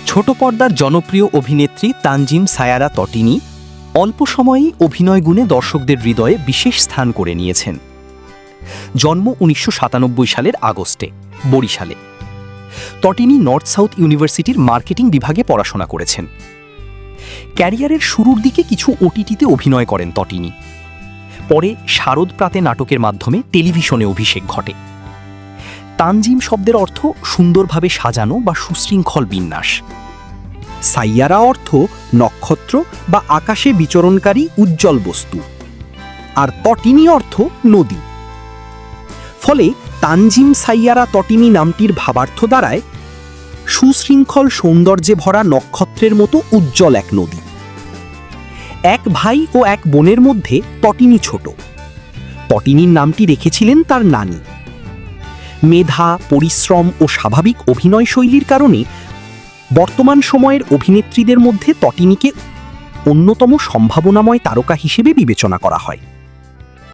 ছোট পর্দার জনপ্রিয় অভিনেত্রী তানজিম সায়ারা তটিনী অল্প সময়েই অভিনয় গুণে দর্শকদের হৃদয়ে বিশেষ স্থান করে নিয়েছেন। জন্ম ১৯৯৭ সালের আগস্টে বরিশালে। তটিনী নর্থ সাউথ ইউনিভার্সিটির মার্কেটিং বিভাগে পড়াশোনা করেছেন। ক্যারিয়ারের শুরুর দিকে কিছু ওটিটিতে অভিনয় করেন তটিনী। পরে শারদ প্রাতে নাটকের মাধ্যমে টেলিভিশনে অভিষেক ঘটে। তানজিম শব্দের অর্থ সুন্দরভাবে সাজানো বা সুশৃঙ্খল বিন্যাস। সাইয়ারা অর্থ নক্ষত্র বা আকাশে বিচরণকারী উজ্জ্বল বস্তু, আর তটিনী অর্থ নদী। ফলে তানজিম সাইয়ারা তটিনী নামটির ভাবার্থ দাঁড়ায় সুশৃঙ্খল সৌন্দর্যে ভরা নক্ষত্রের মতো উজ্জ্বল এক নদী। এক ভাই ও এক বোনের মধ্যে তটিনী ছোট। তটিনীর নামটি রেখেছিলেন তার নানি। মেধা, পরিশ্রম ও স্বাভাবিক অভিনয় শৈলীর কারণে বর্তমান সময়ের অভিনেত্রীদের মধ্যে তটিনীকে অন্যতম সম্ভাবনাময় তারকা হিসেবে বিবেচনা করা হয়।